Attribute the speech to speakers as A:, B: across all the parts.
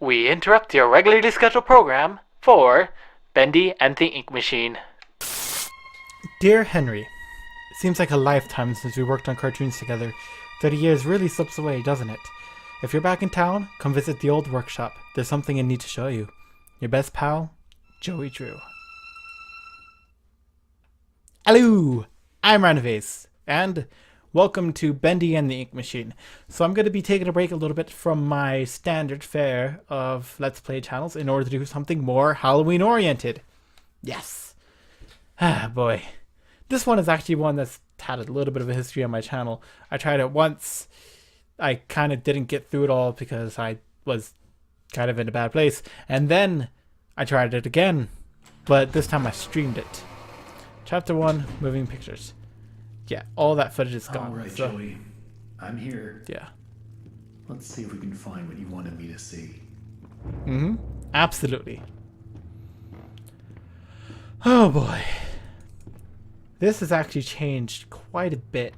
A: We interrupt your regularly scheduled program for Bendy and the Ink Machine. Dear Henry, it seems like a lifetime since we worked on cartoons together. 30 years really slips away, doesn't it? If you're back in town, come visit the old workshop. There's something I need to show you. Your best pal, Joey Drew. Hello, I'm Ranovace, and welcome to Bendy and the Ink Machine. So I'm going to be taking a break a little bit from my standard fare of Let's Play channels in order to do something more Halloween oriented. Yes. Ah, boy. This one is actually one that's had a little bit of a history on my channel. I tried it once. I kind of didn't get through it all because I was kind of in a bad place. And then I tried it again, but this time I streamed it. Chapter 1, Moving Pictures. Yeah, all that footage is gone.
B: Alright, so, Joey. I'm here.
A: Yeah.
B: Let's see if we can find what you wanted me to see.
A: Mm-hmm. Absolutely. Oh boy. This has actually changed quite a bit.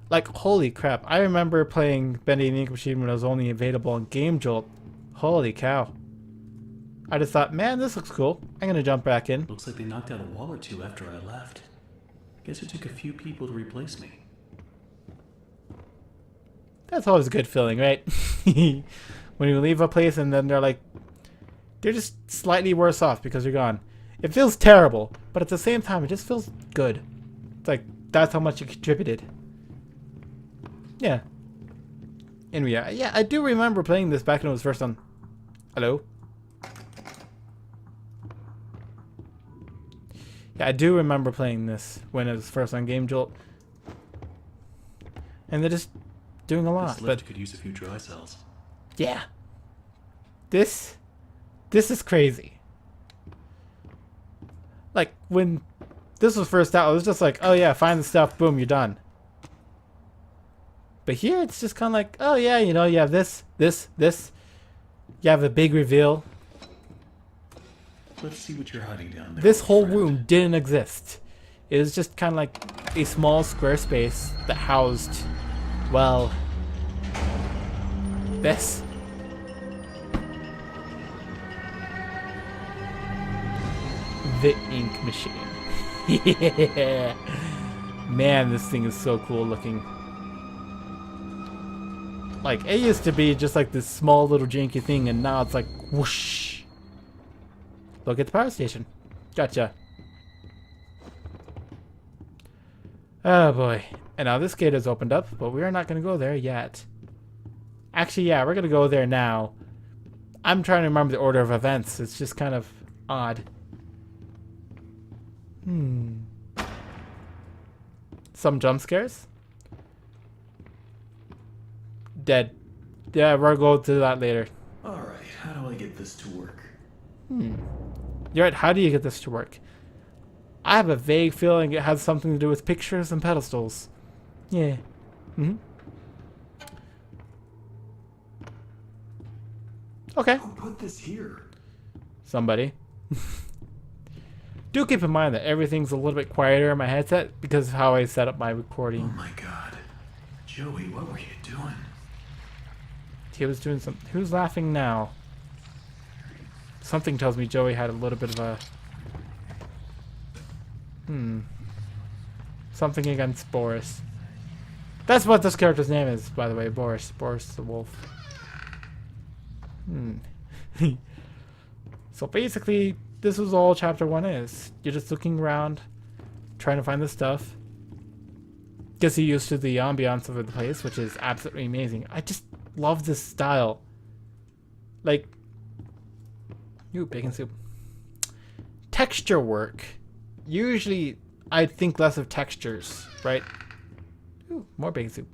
A: Like, holy crap. I remember playing Bendy and the Ink Machine when it was only available on Game Jolt. Holy cow. I just thought, man, this looks cool. I'm gonna jump back in.
C: Looks like they knocked out a wall or two after I left. Guess it took a few people to replace me.
A: That's always a good feeling, right? When you leave a place and then they're just slightly worse off because you're gone. It feels terrible, but at the same time, it just feels good. It's like, that's how much you contributed. Yeah. Anyway, yeah, I do remember playing this back when it was first on... Hello? Yeah, I do remember playing this when it was first on Game Jolt. And they're just doing a lot,
C: This
A: but...
C: lift could use a few dry cells.
A: Yeah. This is crazy. Like, when this was first out, it was just like, oh yeah, find the stuff, boom, you're done. But here, it's just kind of like, oh yeah, you know, you have this. You have a big reveal.
C: Let's see what you're hiding down there.
A: This whole room didn't exist. It was just kind of like a small square space that housed, well, this. The Ink Machine. Yeah. Man, this thing is so cool looking. Like, it used to be just like this small little janky thing, and now it's like whoosh. Look at the power station. Gotcha. Oh boy. And now this gate has opened up, but we are not going to go there yet. Actually, yeah, we're going to go there now. I'm trying to remember the order of events. It's just kind of odd. Some jump scares? Dead. Yeah, we'll go to that later.
B: Alright, how do I get this to work?
A: You're right, how do you get this to work? I have a vague feeling it has something to do with pictures and pedestals. Yeah. Okay.
B: Who put this here?
A: Somebody. Do keep in mind that everything's a little bit quieter in my headset because of how I set up my recording.
B: Oh my god. Joey, what were you doing?
A: He was doing some... Who's laughing now? Something tells me Joey had a little bit of a... Something against Boris. That's what this character's name is, by the way. Boris. Boris the Wolf. So basically, this is all Chapter 1 is. You're just looking around, trying to find the stuff. Gets you used to the ambiance of the place, which is absolutely amazing. I just love this style. Like... Ooh, bacon soup. Texture work. Usually, I'd think less of textures, right? Ooh, more bacon soup.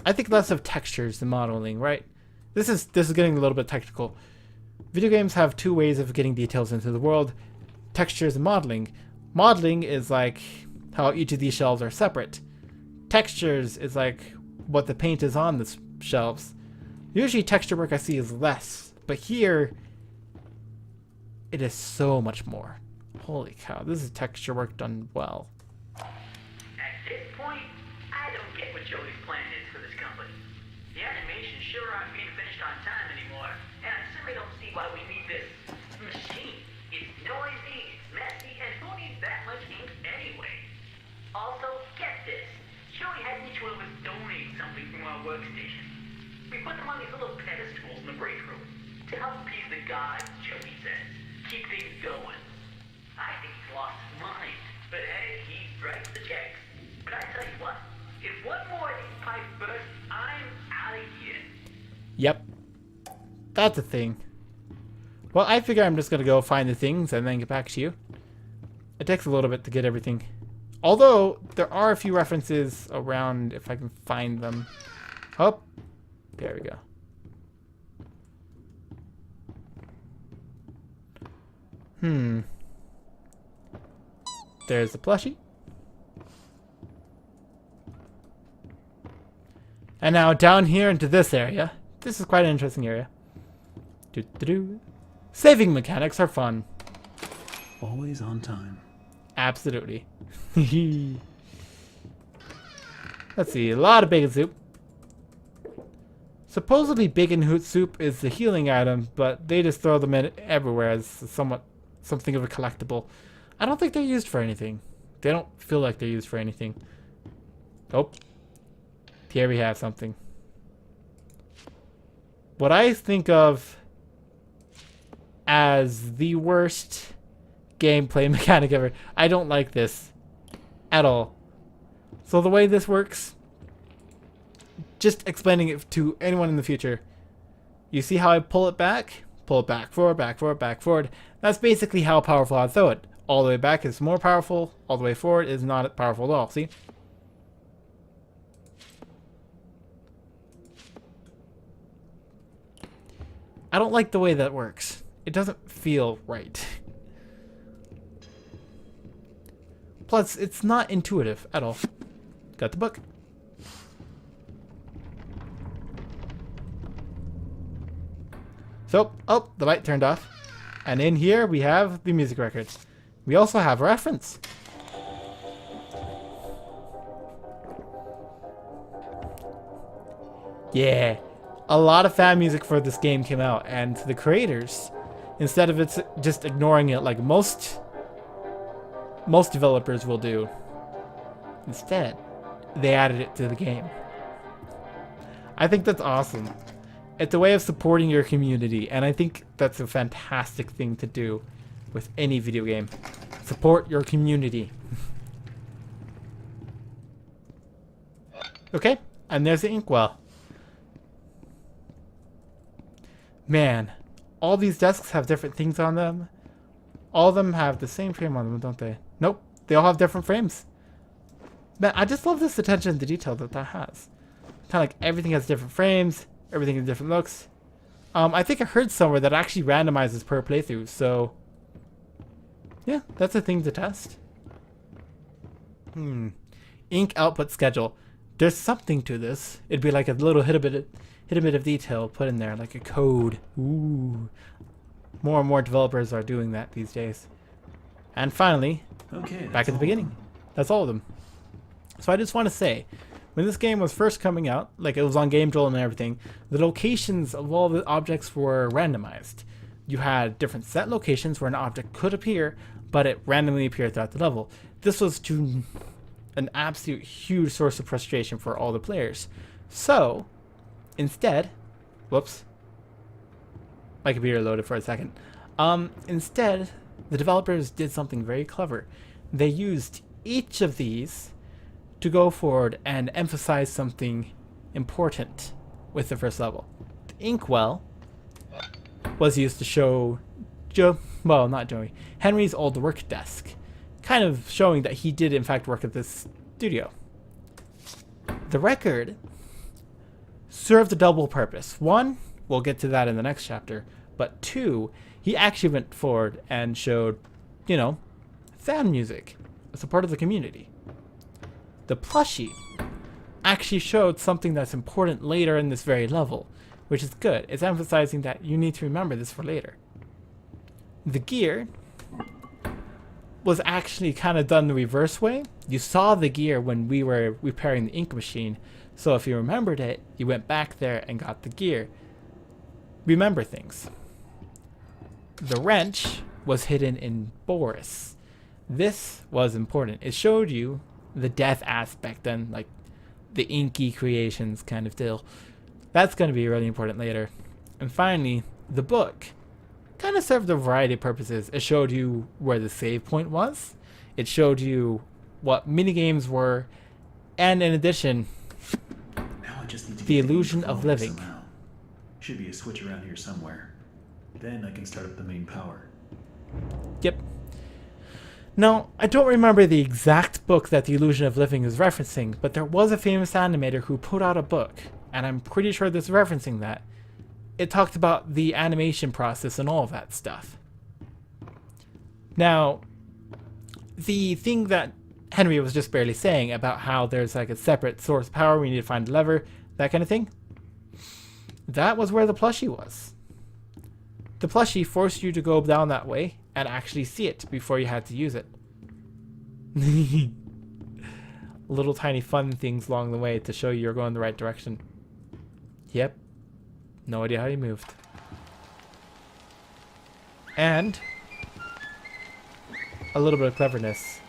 A: I think less of textures than modeling, right? This is getting a little bit technical. Video games have two ways of getting details into the world: textures and modeling. Modeling is like how each of these shelves are separate. Textures is like what the paint is on the shelves. Usually texture work I see is less, but here it is so much more. Holy cow, this is texture work done well.
D: At this point, I don't get what Joey's plan is for this company. The animations sure aren't being finished on time anymore, and I certainly don't see why we need this machine. It's noisy, it's messy, and who needs that much ink anyway? Also, get this. Joey had each one of us donate something from our workstation. We put them on these little pedestals in the break room to help appease the gods, Joey says. Keep things going. I think he's lost his mind, but hey, he writes the checks. But I tell you what, if one more of these pipes burst, I'm out of here.
A: Yep. That's a thing. Well, I figure I'm just gonna go find the things and then get back to you. It takes a little bit to get everything. Although, there are a few references around if I can find them. Oh, there we go. There's the plushie. And now down here into this area. This is quite an interesting area. Doo-doo-doo. Saving mechanics are fun.
C: Always on time.
A: Absolutely. Let's see, a lot of bacon soup. Supposedly bacon soup is the healing item, but they just throw them in everywhere as something of a collectible. I don't think they're used for anything. They don't feel like they're used for anything. Oh. Here we have something. What I think of as the worst gameplay mechanic ever. I don't like this at all. So the way this works, just explaining it to anyone in the future. You see how I pull it back, forward, back, forward, back, forward. That's basically how powerful I throw it. All the way back is more powerful, all the way forward is not powerful at all. See? I don't like the way that works. It doesn't feel right. Plus, it's not intuitive at all. Got the book. So, oh, the light turned off. And in here we have the music records. We also have a reference. Yeah. A lot of fan music for this game came out, and the creators, instead of it's just ignoring it like most developers will do, instead, they added it to the game. I think that's awesome. It's a way of supporting your community, and I think that's a fantastic thing to do with any video game. Support your community. Okay, and there's the inkwell. Man, all these desks have different things on them. All of them have the same frame on them, don't they? Nope, they all have different frames. Man, I just love this attention to detail that has. Kind of like everything has different frames, everything has different looks. I think I heard somewhere that actually randomizes per playthrough, so yeah, that's a thing to test. Ink output schedule. There's something to this. It'd be like a little hit a bit of detail put in there, like a code. Ooh. More and more developers are doing that these days. And finally,
C: Okay,
A: back at the beginning. That's all of them. So I just want to say, when this game was first coming out, like it was on Game Jolt and everything, the locations of all the objects were randomized. You had different set locations where an object could appear, but it randomly appeared throughout the level. This was to an absolute huge source of frustration for all the players. So, instead, whoops, my computer loaded for a second. Instead, the developers did something very clever. They used each of these to go forward and emphasize something important with the first level. The inkwell was used to show Henry's old work desk, kind of showing that he did in fact work at this studio. The record served a double purpose. One, we'll get to that in the next chapter, but two, he actually went forward and showed, fan music, support of the community. The plushie actually showed something that's important later in this very level, which is good. It's emphasizing that you need to remember this for later. The gear was actually kind of done the reverse way. You saw the gear when we were repairing the ink machine, So if you remembered it, you went back there and got the gear. Remember things. The wrench was hidden in Boris. This was important. It showed you the death aspect and like the inky creations kind of deal. That's going to be really important later. And finally, the book kind of served a variety of purposes. It showed you where the save point was. It showed you what minigames were. And in addition,
B: Now I just need to
A: the
B: get
A: illusion
B: flowing
A: of living.
B: somehow. Should be a switch around here somewhere. Then I can start up the main power.
A: Yep. Now, I don't remember the exact book that the illusion of living is referencing, but there was a famous animator who put out a book, and I'm pretty sure this is referencing that. It talked about the animation process and all of that stuff. Now, the thing that Henry was just barely saying about how there's like a separate source of power, we need to find a lever, that kind of thing, that was where the plushie was. The plushie forced you to go down that way and actually see it before you had to use it. Little tiny fun things along the way to show you you're going the right direction. Yep. No idea how you moved. And a little bit of cleverness.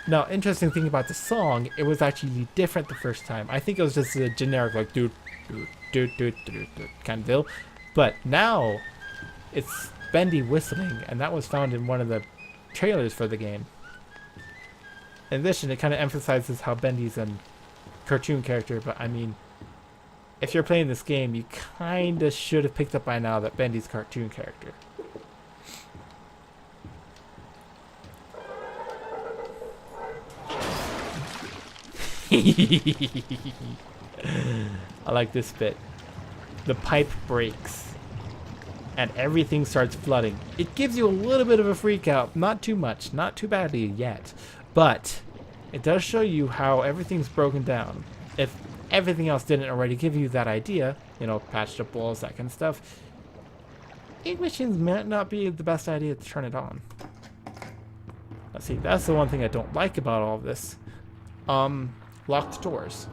A: Now, interesting thing about the song, it was actually different the first time. I think it was just a generic like doot doot doot doot doot doot kind of deal. But now it's Bendy whistling, and that was found in one of the trailers for the game. In addition, it kind of emphasizes how Bendy's a cartoon character, but I mean, if you're playing this game, you kind of should have picked up by now that Bendy's a cartoon character. I like this bit. The pipe breaks and everything starts flooding. It gives you a little bit of a freak out. Not too much, not too badly yet, but it does show you how everything's broken down. If everything else didn't already give you that idea, you know, patched up walls, that kind of stuff, ink machines might not be the best idea to turn it on. Let's see, that's the one thing I don't like about all of this. Locked doors.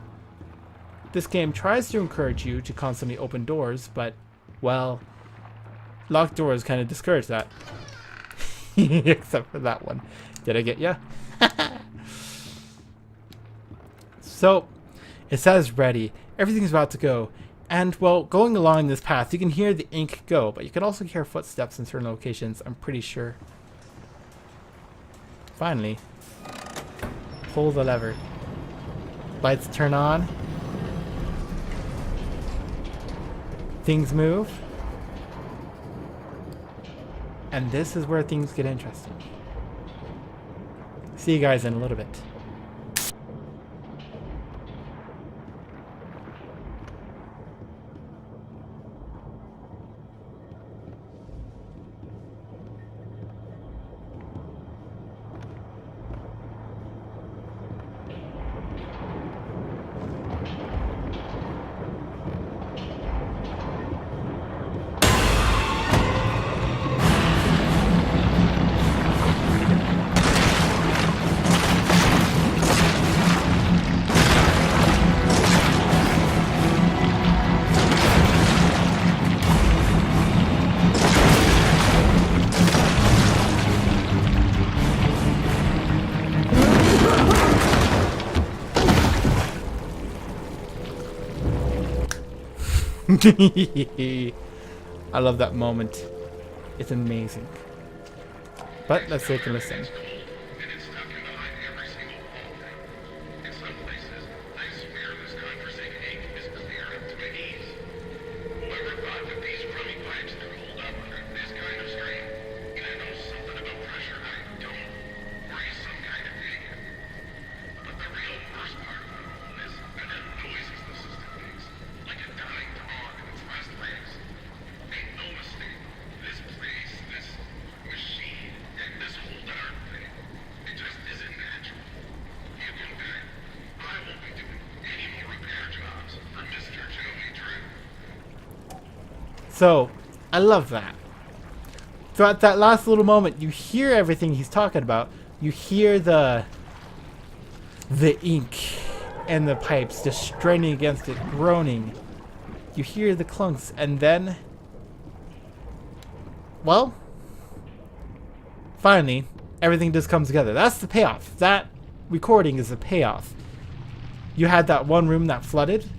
A: This game tries to encourage you to constantly open doors, but, well, locked doors kind of discourage that. Except for that one. Did I get ya? So, it says ready. Everything's about to go. And, well, going along this path, you can hear the ink go, but you can also hear footsteps in certain locations, I'm pretty sure. Finally, pull the lever. Lights turn on. Things move. And this is where things get interesting. See you guys in a little bit. I love that moment. It's amazing. But let's take a listen. So, I love that. So at that last little moment, you hear everything he's talking about. You hear the ink and the pipes just straining against it, groaning. You hear the clunks, and then, well, finally, everything just comes together. That's the payoff. That recording is the payoff. You had that one room that flooded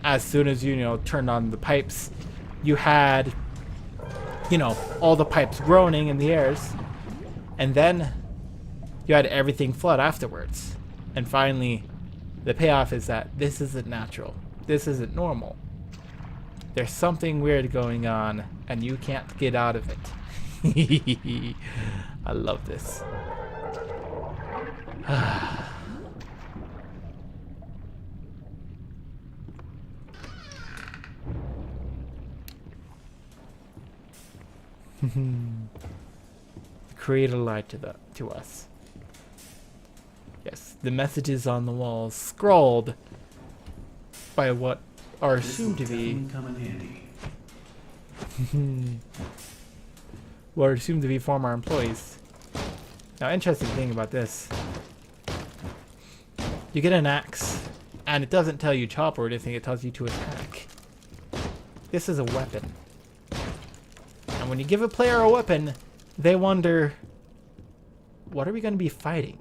A: as soon as you turned on the pipes. You had, all the pipes groaning in the airs. And then you had everything flood afterwards. And finally, the payoff is that this isn't natural. This isn't normal. There's something weird going on, and you can't get out of it. I love this. The Creator lied to us. Yes, the messages on the walls scrawled by what are assumed to be
B: come in handy.
A: what are assumed to be former employees. Now, interesting thing about this, you get an axe, and it doesn't tell you chop or anything. It tells you to attack. This is a weapon. And when you give a player a weapon, they wonder, what are we going to be fighting?